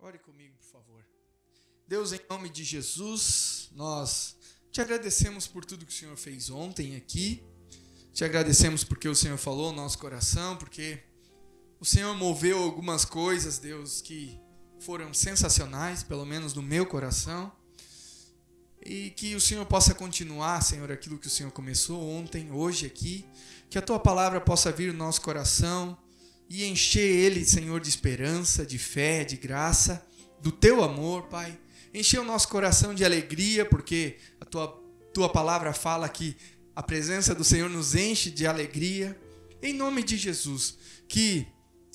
Ore comigo, por favor. Deus, em nome de Jesus, nós te agradecemos por tudo que o Senhor fez ontem aqui. Te agradecemos porque o Senhor falou no nosso coração, porque o Senhor moveu algumas coisas, Deus, que foram sensacionais, pelo menos no meu coração. E que o Senhor possa continuar, Senhor, aquilo que o Senhor começou ontem, hoje aqui. Que a Tua palavra possa vir no nosso coração e encher ele, Senhor, de esperança, de fé, de graça, do Teu amor, Pai. Encher o nosso coração de alegria, porque a Tua palavra fala que a presença do Senhor nos enche de alegria. Em nome de Jesus, que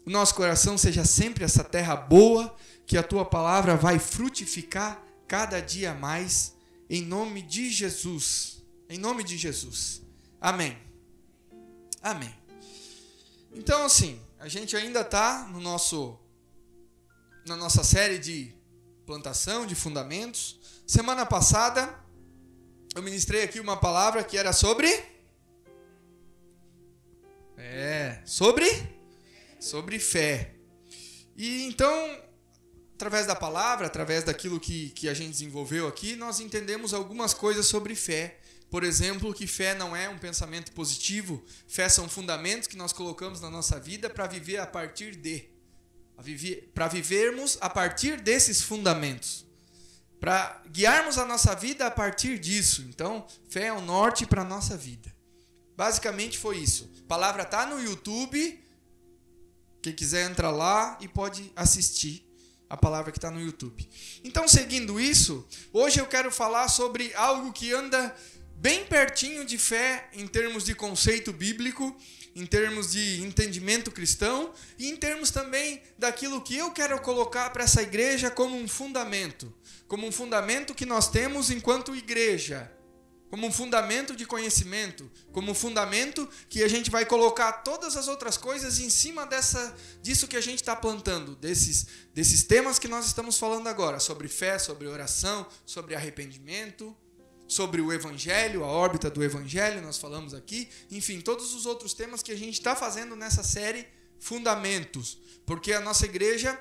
o nosso coração seja sempre essa terra boa, que a Tua palavra vai frutificar cada dia mais. Em nome de Jesus. Em nome de Jesus. Amém. Amém. Então, assim, a gente ainda está na nossa série de plantação, de fundamentos. Semana passada, eu ministrei aqui uma palavra que era sobre fé. E então, através da palavra, através daquilo que a gente desenvolveu aqui, nós entendemos algumas coisas sobre fé. Por exemplo, que fé não é um pensamento positivo. Fé são fundamentos que nós colocamos na nossa vida para viver a partir de. Para vivermos a partir desses fundamentos. Para guiarmos a nossa vida a partir disso. Então, fé é o norte para a nossa vida. Basicamente foi isso. A palavra está no YouTube. Quem quiser entrar lá e pode assistir a palavra que está no YouTube. Então, seguindo isso, hoje eu quero falar sobre algo que anda bem pertinho de fé em termos de conceito bíblico, em termos de entendimento cristão e em termos também daquilo que eu quero colocar para essa igreja como um fundamento que nós temos enquanto igreja, como um fundamento de conhecimento, como um fundamento que a gente vai colocar todas as outras coisas em cima disso que a gente está plantando, desses temas que nós estamos falando agora, sobre fé, sobre oração, sobre arrependimento, sobre o Evangelho, a órbita do Evangelho, nós falamos aqui, enfim, todos os outros temas que a gente está fazendo nessa série, fundamentos, porque a nossa igreja,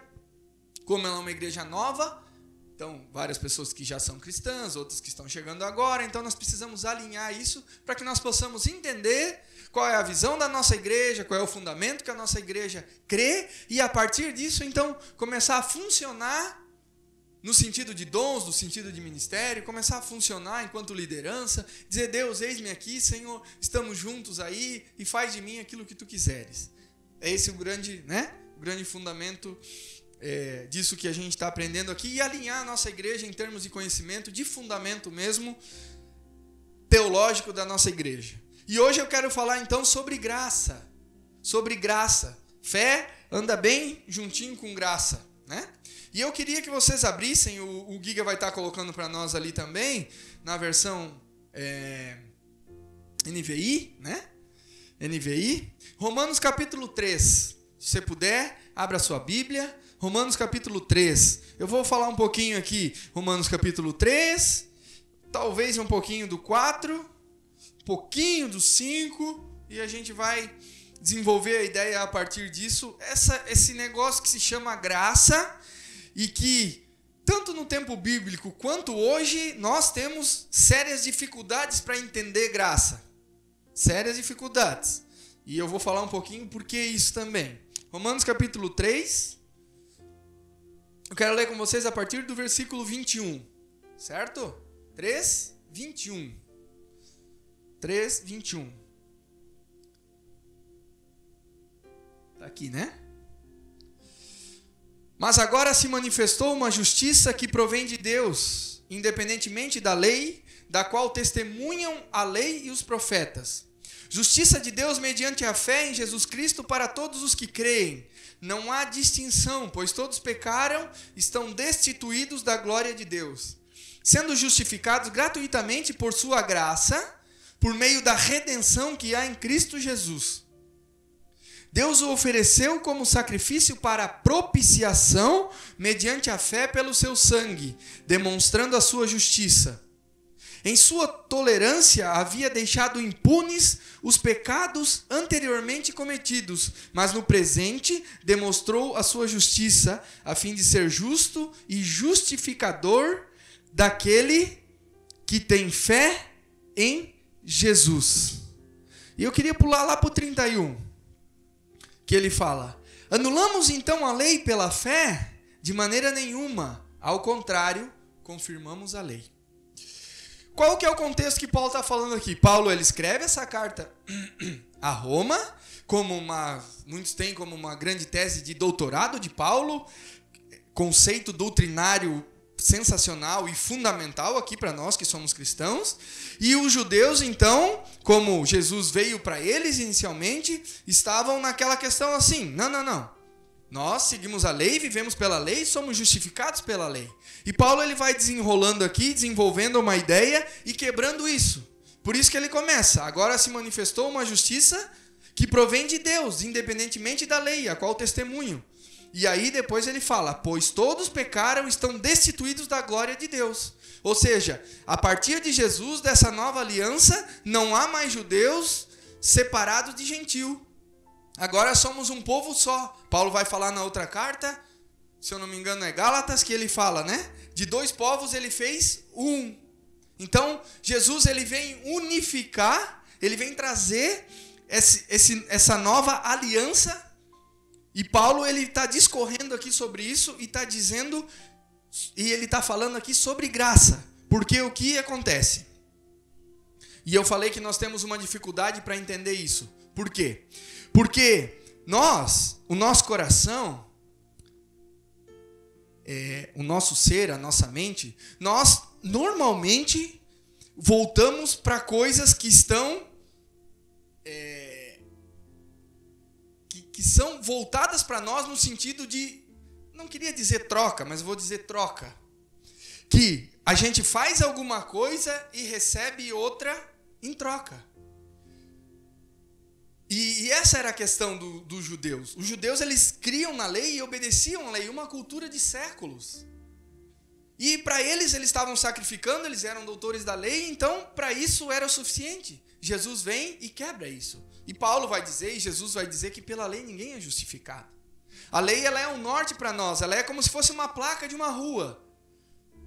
como ela é uma igreja nova, então várias pessoas que já são cristãs, outras que estão chegando agora, então nós precisamos alinhar isso para que nós possamos entender qual é a visão da nossa igreja, qual é o fundamento que a nossa igreja crê, e a partir disso, então, começar a funcionar no sentido de dons, no sentido de ministério, começar a funcionar enquanto liderança, dizer, Deus, eis-me aqui, Senhor, estamos juntos aí e faz de mim aquilo que Tu quiseres. É esse o grande fundamento disso que a gente está aprendendo aqui, e alinhar a nossa igreja em termos de conhecimento, de fundamento mesmo, teológico da nossa igreja. E hoje eu quero falar então sobre graça. Sobre graça. Fé anda bem juntinho com graça, né? E eu queria que vocês abrissem, o Giga vai estar colocando para nós ali também, na versão NVI, né? NVI. Romanos capítulo 3. Se você puder, abra a sua Bíblia. Romanos capítulo 3. Eu vou falar um pouquinho aqui. Romanos capítulo 3. Talvez um pouquinho do 4. Um pouquinho do 5. E a gente vai desenvolver a ideia a partir disso. Esse negócio que se chama graça. E que, tanto no tempo bíblico quanto hoje, nós temos sérias dificuldades para entender graça. Sérias dificuldades. E eu vou falar um pouquinho por que isso também. Romanos capítulo 3. Eu quero ler com vocês a partir do versículo 21. Certo? 3, 21. 3, 21. Está aqui, né? Mas agora se manifestou uma justiça que provém de Deus, independentemente da lei, da qual testemunham a lei e os profetas. Justiça de Deus mediante a fé em Jesus Cristo para todos os que creem. Não há distinção, pois todos pecaram, estão destituídos da glória de Deus, sendo justificados gratuitamente por sua graça, por meio da redenção que há em Cristo Jesus. Deus o ofereceu como sacrifício para propiciação mediante a fé pelo seu sangue, demonstrando a sua justiça. Em sua tolerância, havia deixado impunes os pecados anteriormente cometidos, mas no presente demonstrou a sua justiça, a fim de ser justo e justificador daquele que tem fé em Jesus. E eu queria pular lá para o 31, que ele fala: anulamos então a lei pela fé? De maneira nenhuma. Ao contrário, confirmamos a lei. Qual que é o contexto que Paulo está falando aqui? Paulo, ele escreve essa carta a Roma, muitos têm como uma grande tese de doutorado de Paulo, conceito doutrinário sensacional e fundamental aqui para nós que somos cristãos. E os judeus, então, como Jesus veio para eles inicialmente, estavam naquela questão assim: não. Nós seguimos a lei, vivemos pela lei, somos justificados pela lei. E Paulo, ele vai desenrolando aqui, desenvolvendo uma ideia e quebrando isso. Por isso que ele começa: agora se manifestou uma justiça que provém de Deus, independentemente da lei, a qual testemunho. E aí depois ele fala: pois todos pecaram e estão destituídos da glória de Deus. Ou seja, a partir de Jesus, dessa nova aliança, não há mais judeus separados de gentil. Agora somos um povo só. Paulo vai falar na outra carta, se eu não me engano é Gálatas, que ele fala, né? De dois povos ele fez um. Então, Jesus, ele vem unificar, ele vem trazer essa nova aliança. E Paulo, ele está discorrendo aqui sobre isso e está dizendo, e ele está falando aqui sobre graça. Porque o que acontece? E eu falei que nós temos uma dificuldade para entender isso. Por quê? Porque o nosso coração, o nosso ser, a nossa mente, nós normalmente voltamos para coisas que estão, que são voltadas para nós no sentido de, não queria dizer troca, mas vou dizer troca. Que a gente faz alguma coisa e recebe outra em troca. E essa era a questão dos judeus. Os judeus, eles criam na lei e obedeciam à lei, uma cultura de séculos. E para eles estavam sacrificando, eles eram doutores da lei, então para isso era o suficiente. Jesus vem e quebra isso. E Paulo vai dizer, e Jesus vai dizer, que pela lei ninguém é justificado. A lei, ela é um norte para nós, ela é como se fosse uma placa de uma rua.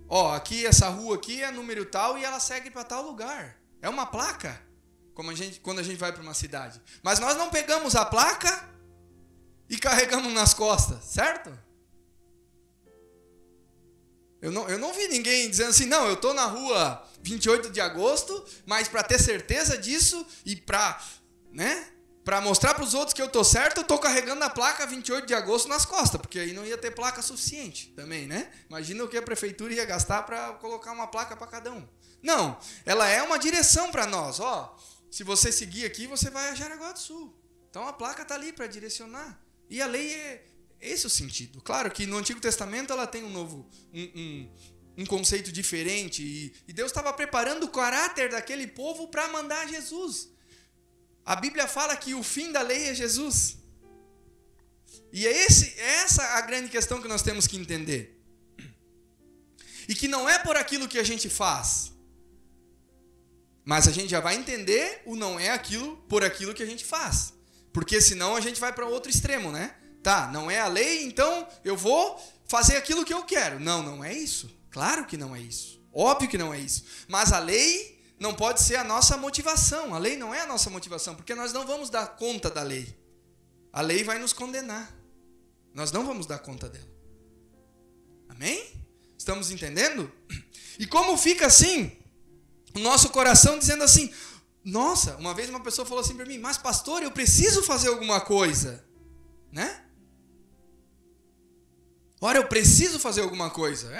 Ó, aqui, essa rua aqui é número tal e ela segue para tal lugar. É uma placa. Quando a gente vai para uma cidade. Mas nós não pegamos a placa e carregamos nas costas, certo? Eu não vi ninguém dizendo assim: não, eu estou na rua 28 de agosto, mas para ter certeza disso e para mostrar para os outros que eu estou certo, eu estou carregando a placa 28 de agosto nas costas, porque aí não ia ter placa suficiente também, né? Imagina o que a prefeitura ia gastar para colocar uma placa para cada um. Não, ela é uma direção para nós, ó. Se você seguir aqui, você vai a Jaraguá do Sul. Então a placa está ali para direcionar. E a lei é esse o sentido. Claro que no Antigo Testamento ela tem um conceito diferente. E Deus estava preparando o caráter daquele povo para mandar Jesus. A Bíblia fala que o fim da lei é Jesus. E é essa a grande questão que nós temos que entender. E que não é por aquilo que a gente faz. Mas a gente já vai entender o não é aquilo por aquilo que a gente faz. Porque senão a gente vai para outro extremo, né? Tá, não é a lei, então eu vou fazer aquilo que eu quero. Não é isso. Claro que não é isso. Óbvio que não é isso. Mas a lei não pode ser a nossa motivação. A lei não é a nossa motivação, porque nós não vamos dar conta da lei. A lei vai nos condenar. Nós não vamos dar conta dela. Amém? Estamos entendendo? E como fica assim? O nosso coração dizendo assim: nossa, uma vez uma pessoa falou assim para mim: mas pastor, eu preciso fazer alguma coisa, né? Ora, eu preciso fazer alguma coisa.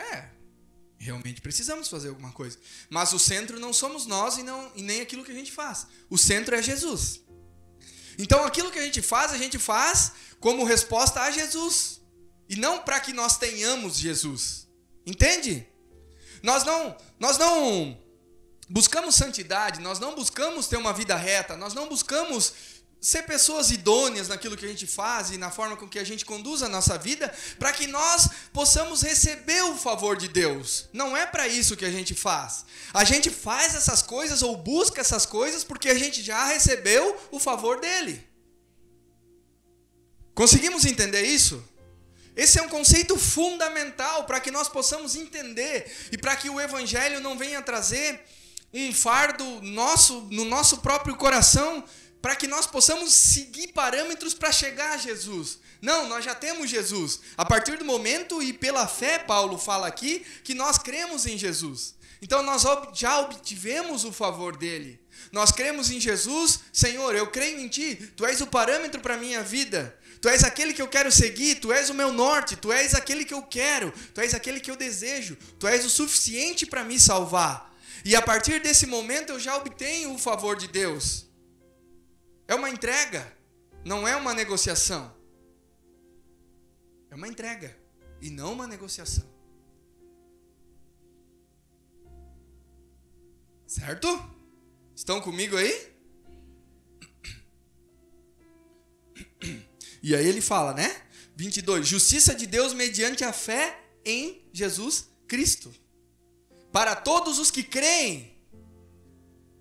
Realmente precisamos fazer alguma coisa. Mas o centro não somos nós e nem aquilo que a gente faz. O centro é Jesus. Então aquilo que a gente faz como resposta a Jesus. E não para que nós tenhamos Jesus. Entende? Nós não buscamos santidade, nós não buscamos ter uma vida reta, nós não buscamos ser pessoas idôneas naquilo que a gente faz e na forma com que a gente conduz a nossa vida, para que nós possamos receber o favor de Deus. Não é para isso que a gente faz. A gente faz essas coisas ou busca essas coisas porque a gente já recebeu o favor dele. Conseguimos entender isso? Esse é um conceito fundamental para que nós possamos entender e para que o Evangelho não venha trazer um fardo no nosso próprio coração, para que nós possamos seguir parâmetros para chegar a Jesus. Não, nós já temos Jesus. A partir do momento e pela fé, Paulo fala aqui, que nós cremos em Jesus. Então nós já obtivemos o favor dele. Nós cremos em Jesus. Senhor, eu creio em ti. Tu és o parâmetro para a minha vida. Tu és aquele que eu quero seguir. Tu és o meu norte. Tu és aquele que eu quero. Tu és aquele que eu desejo. Tu és o suficiente para me salvar. E a partir desse momento eu já obtenho o favor de Deus. É uma entrega, não é uma negociação. É uma entrega e não uma negociação. Certo? Estão comigo aí? E aí ele fala, né? 22. Justiça de Deus mediante a fé em Jesus Cristo. Para todos os que creem.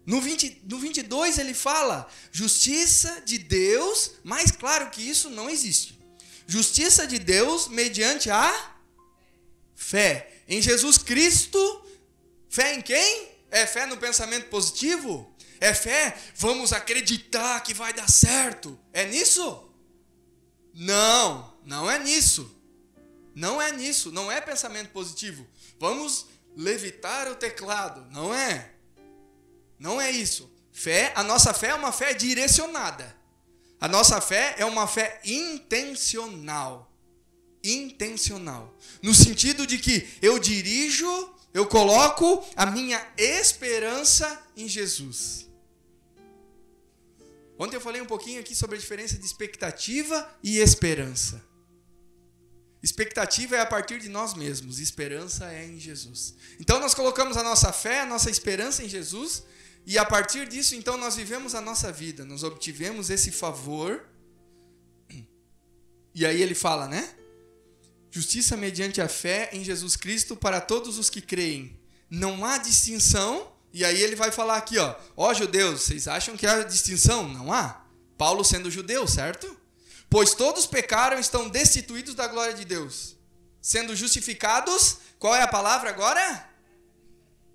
No 22 ele fala, justiça de Deus, mas claro que isso não existe. Justiça de Deus mediante a fé. Em Jesus Cristo, fé em quem? É fé no pensamento positivo? É fé, vamos acreditar que vai dar certo. É nisso? Não, não é nisso. Não é nisso, não é pensamento positivo. Vamos levitar o teclado, não é. Não é isso. Fé, a nossa fé é uma fé direcionada. A nossa fé é uma fé intencional. Intencional. No sentido de que eu dirijo, eu coloco a minha esperança em Jesus. Ontem eu falei um pouquinho aqui sobre a diferença de expectativa e esperança. Expectativa é a partir de nós mesmos, esperança é em Jesus. Então nós colocamos a nossa fé, a nossa esperança em Jesus. E a partir disso, então, nós vivemos a nossa vida. Nós obtivemos esse favor. E aí ele fala, né? Justiça mediante a fé em Jesus Cristo para todos os que creem. Não há distinção. E aí ele vai falar aqui, ó judeus, vocês acham que há distinção? Não há. Paulo sendo judeu, certo? Pois todos pecaram e estão destituídos da glória de Deus. Sendo justificados, qual é a palavra agora?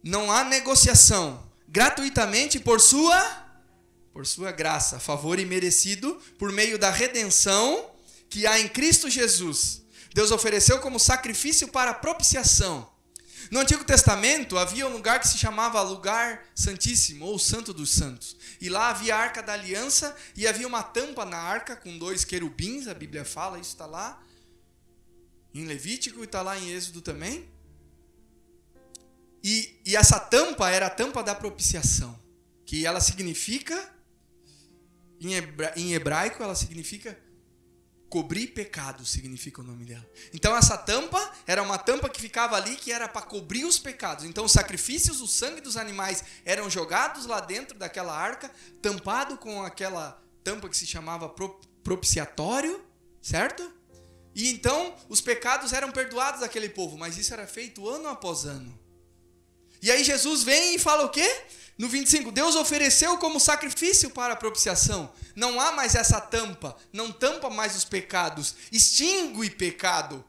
Não há negociação. Gratuitamente por sua graça, favor imerecido, por meio da redenção que há em Cristo Jesus. Deus ofereceu como sacrifício para propiciação. No Antigo Testamento havia um lugar que se chamava Lugar Santíssimo, ou Santo dos Santos. E lá havia a Arca da Aliança e havia uma tampa na arca com 2 querubins, a Bíblia fala, isso está lá em Levítico e está lá em Êxodo também. E essa tampa era a tampa da propiciação, que ela significa, em hebraico, ela significa cobrir pecado, significa o nome dela. Então essa tampa era uma tampa que ficava ali, que era para cobrir os pecados. Então os sacrifícios, o sangue dos animais eram jogados lá dentro daquela arca, tampado com aquela tampa que se chamava propiciatório, certo? E então os pecados eram perdoados daquele povo, mas isso era feito ano após ano. E aí Jesus vem e fala o quê? No 25, Deus ofereceu como sacrifício para a propiciação. Não há mais essa tampa, não tampa mais os pecados, extingue pecado.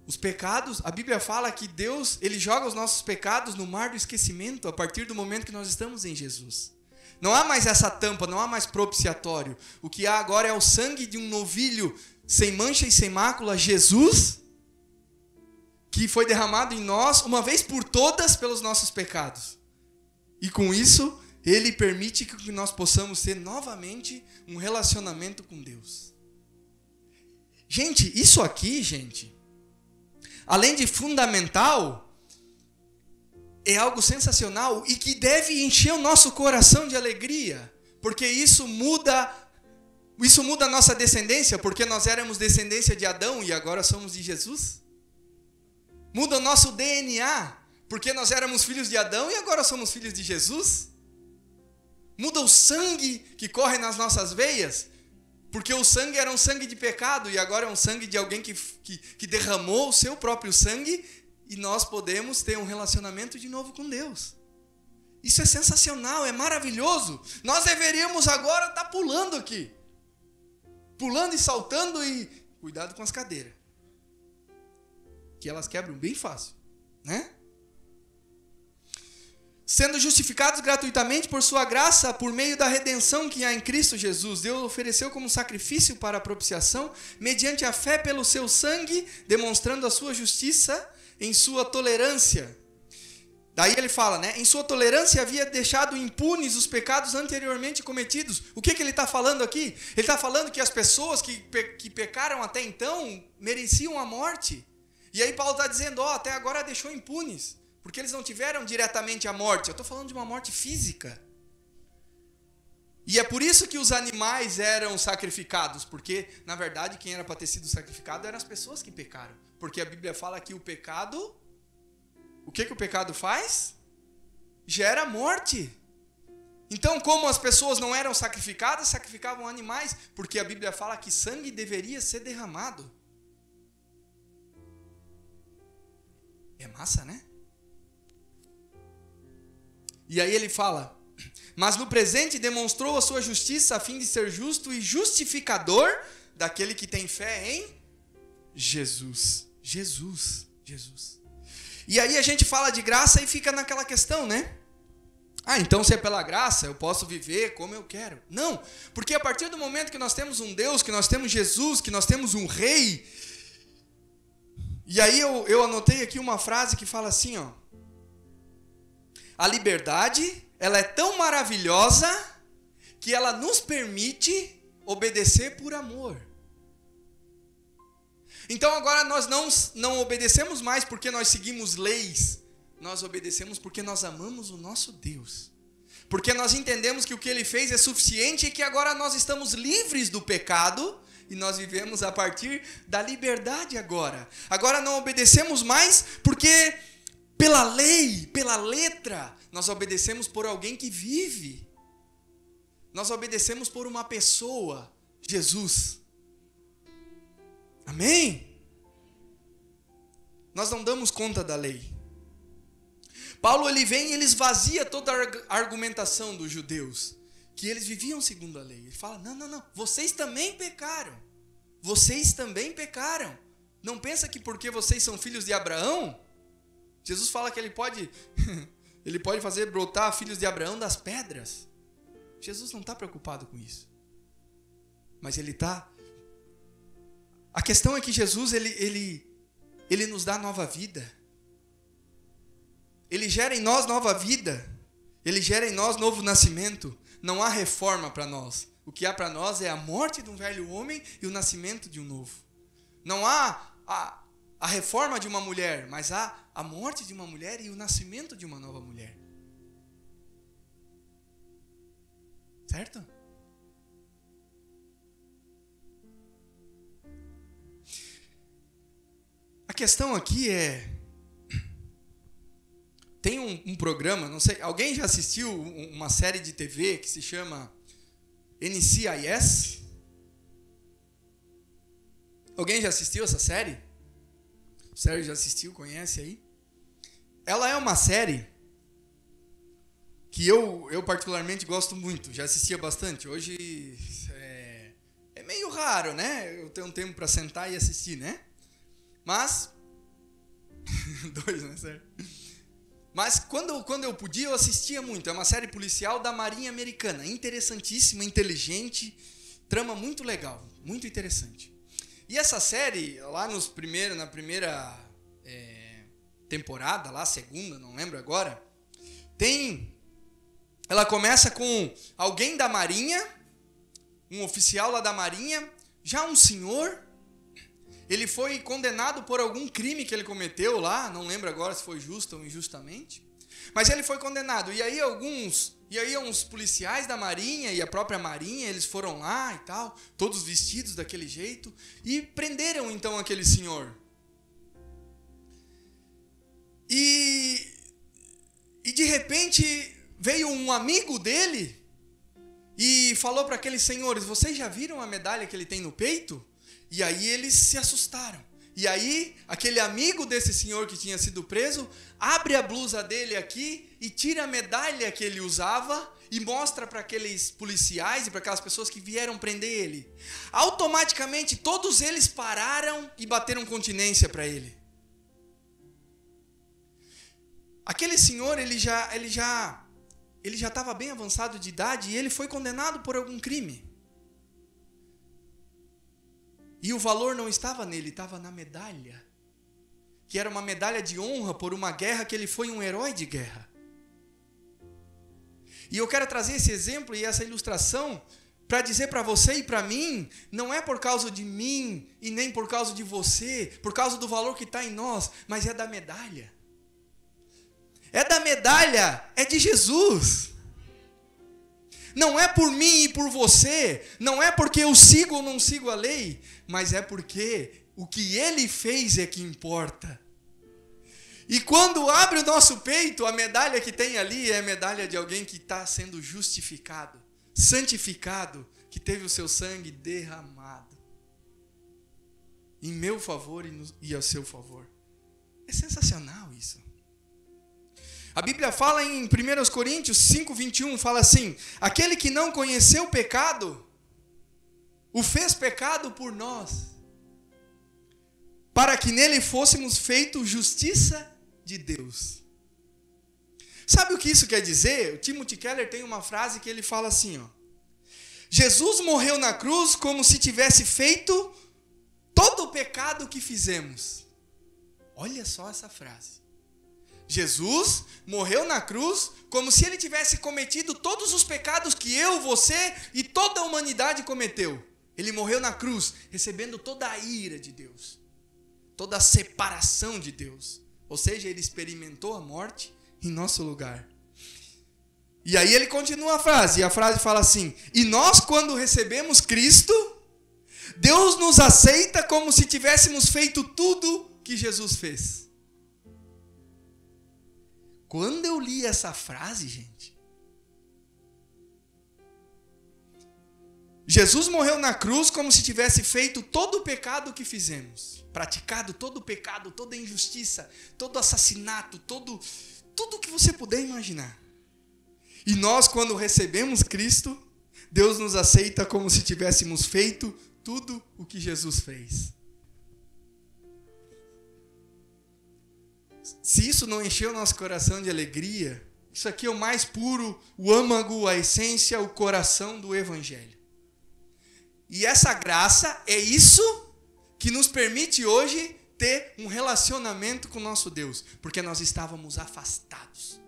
Os pecados, a Bíblia fala que Deus, ele joga os nossos pecados no mar do esquecimento a partir do momento que nós estamos em Jesus. Não há mais essa tampa, não há mais propiciatório. O que há agora é o sangue de um novilho sem mancha e sem mácula, Jesus, que foi derramado em nós uma vez por todas pelos nossos pecados. E com isso, ele permite que nós possamos ter novamente um relacionamento com Deus. Gente, isso aqui, além de fundamental, é algo sensacional e que deve encher o nosso coração de alegria, porque isso muda a nossa descendência, porque nós éramos descendência de Adão e agora somos de Jesus. Muda o nosso DNA, porque nós éramos filhos de Adão e agora somos filhos de Jesus. Muda o sangue que corre nas nossas veias? Porque o sangue era um sangue de pecado e agora é um sangue de alguém que derramou o seu próprio sangue e nós podemos ter um relacionamento de novo com Deus. Isso é sensacional, é maravilhoso. Nós deveríamos agora estar pulando aqui. Pulando e saltando e... Cuidado com as cadeiras. Que elas quebram bem fácil, né? Sendo justificados gratuitamente por sua graça, por meio da redenção que há em Cristo Jesus. Deus ofereceu como sacrifício para a propiciação, mediante a fé pelo seu sangue, demonstrando a sua justiça em sua tolerância. Daí ele fala, né? Em sua tolerância havia deixado impunes os pecados anteriormente cometidos. O que ele está falando aqui? Ele está falando que as pessoas que pecaram até então mereciam a morte. E aí Paulo está dizendo, até agora deixou impunes. Porque eles não tiveram diretamente a morte. Eu estou falando de uma morte física. E é por isso que os animais eram sacrificados. Porque, na verdade, quem era para ter sido sacrificado eram as pessoas que pecaram. Porque a Bíblia fala que o pecado... O que o pecado faz? Gera morte. Então, como as pessoas não eram sacrificadas, sacrificavam animais. Porque a Bíblia fala que sangue deveria ser derramado. É massa, né? E aí ele fala, mas no presente demonstrou a sua justiça a fim de ser justo e justificador daquele que tem fé em Jesus. Jesus. E aí a gente fala de graça e fica naquela questão, né? Então se é pela graça eu posso viver como eu quero. Não, porque a partir do momento que nós temos um Deus, que nós temos Jesus, que nós temos um Rei. E aí eu anotei aqui uma frase que fala assim, a liberdade, ela é tão maravilhosa que ela nos permite obedecer por amor. Então agora nós não obedecemos mais porque nós seguimos leis. Nós obedecemos porque nós amamos o nosso Deus. Porque nós entendemos que o que Ele fez é suficiente e que agora nós estamos livres do pecado e nós vivemos a partir da liberdade agora. Agora não obedecemos mais porque... Pela lei, pela letra, nós obedecemos por alguém que vive. Nós obedecemos por uma pessoa, Jesus. Amém? Nós não damos conta da lei. Paulo ele vem e ele esvazia toda a argumentação dos judeus, que eles viviam segundo a lei. Ele fala, não, vocês também pecaram. Vocês também pecaram. Não pensa que porque vocês são filhos de Abraão... Jesus fala que ele pode fazer brotar filhos de Abraão das pedras. Jesus não está preocupado com isso. Mas ele está... A questão é que Jesus, ele nos dá nova vida. Ele gera em nós nova vida. Ele gera em nós novo nascimento. Não há reforma para nós. O que há para nós é a morte de um velho homem e o nascimento de um novo. Não há a reforma de uma mulher, mas há a morte de uma mulher e o nascimento de uma nova mulher. Certo? A questão aqui é... Tem um programa, não sei, alguém já assistiu uma série de TV que se chama NCIS? Alguém já assistiu essa série? O Sérgio já assistiu, conhece aí? Ela é uma série que eu particularmente gosto muito, já assistia bastante. Hoje é meio raro, né? Eu tenho um tempo para sentar e assistir, né? Mas... Dois, né, Sérgio? Mas quando eu podia, eu assistia muito. É uma série policial da Marinha Americana. Interessantíssima, inteligente, trama muito legal, muito interessante. E essa série, lá na primeira temporada, lá segunda, não lembro agora, ela começa com alguém da Marinha, um oficial lá da Marinha, já um senhor, ele foi condenado por algum crime que ele cometeu lá, não lembro agora se foi justo ou injustamente, mas ele foi condenado. E aí uns policiais da Marinha e a própria Marinha, eles foram lá e tal, todos vestidos daquele jeito, e prenderam então aquele senhor. E de repente veio um amigo dele e falou para aqueles senhores: vocês já viram a medalha que ele tem no peito? E aí eles se assustaram. E aí aquele amigo desse senhor que tinha sido preso abre a blusa dele aqui e tira a medalha que ele usava e mostra para aqueles policiais e para aquelas pessoas que vieram prender ele. Automaticamente todos eles pararam e bateram continência para ele. Aquele senhor, ele já estava bem avançado de idade e ele foi condenado por algum crime. E o valor não estava nele, estava na medalha. Que era uma medalha de honra por uma guerra que ele foi um herói de guerra. E eu quero trazer esse exemplo e essa ilustração para dizer para você e para mim, não é por causa de mim e nem por causa de você, por causa do valor que está em nós, mas é da medalha. É da medalha, é de Jesus. Não é por mim e por você, não é porque eu sigo ou não sigo a lei, mas é porque o que ele fez é que importa. E quando abre o nosso peito, a medalha que tem ali é a medalha de alguém que está sendo justificado, santificado, que teve o seu sangue derramado em meu favor e ao seu favor. É sensacional isso. A Bíblia fala em 1 Coríntios 5:21, fala assim: aquele que não conheceu o pecado, o fez pecado por nós, para que nele fôssemos feitos justiça de Deus. Sabe o que isso quer dizer? O Timothy Keller tem uma frase que ele fala assim, ó: Jesus morreu na cruz como se tivesse feito todo o pecado que fizemos. Olha só essa frase. Jesus morreu na cruz como se ele tivesse cometido todos os pecados que eu, você e toda a humanidade cometeu. Ele morreu na cruz, recebendo toda a ira de Deus, toda a separação de Deus. Ou seja, ele experimentou a morte em nosso lugar. E aí ele continua a frase, e a frase fala assim: e nós, quando recebemos Cristo, Deus nos aceita como se tivéssemos feito tudo que Jesus fez. Quando eu li essa frase, gente, Jesus morreu na cruz como se tivesse feito todo o pecado que fizemos, praticado todo o pecado, toda a injustiça, todo o assassinato, tudo que você puder imaginar. E nós, quando recebemos Cristo, Deus nos aceita como se tivéssemos feito tudo o que Jesus fez. Se isso não encheu nosso coração de alegria, isso aqui é o mais puro, o âmago, a essência, o coração do Evangelho. E essa graça é isso que nos permite hoje ter um relacionamento com o nosso Deus. Porque nós estávamos afastados,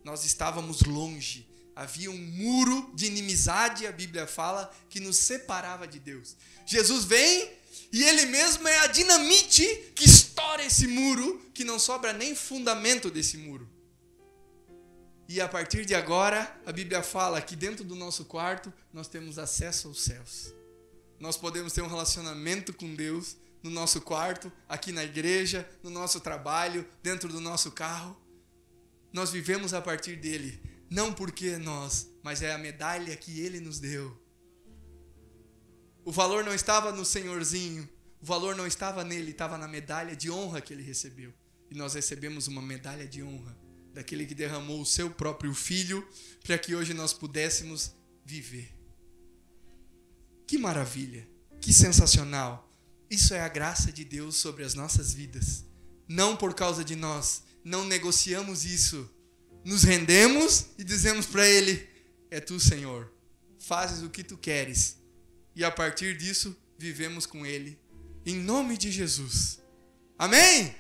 nós estávamos longe. Havia um muro de inimizade, a Bíblia fala, que nos separava de Deus. Jesus vem e ele mesmo é a dinamite que estoura esse muro, que não sobra nem fundamento desse muro. E a partir de agora, a Bíblia fala que dentro do nosso quarto nós temos acesso aos céus. Nós podemos ter um relacionamento com Deus no nosso quarto, aqui na igreja, no nosso trabalho, dentro do nosso carro. Nós vivemos a partir dele, não porque é nós, mas é a medalha que ele nos deu. O valor não estava no senhorzinho, o valor não estava nele, estava na medalha de honra que ele recebeu. E nós recebemos uma medalha de honra daquele que derramou o seu próprio filho para que hoje nós pudéssemos viver. Que maravilha, que sensacional. Isso é a graça de Deus sobre as nossas vidas. Não por causa de nós, não negociamos isso. Nos rendemos e dizemos para ele: é tu, Senhor, fazes o que tu queres. E a partir disso, vivemos com ele. Em nome de Jesus. Amém?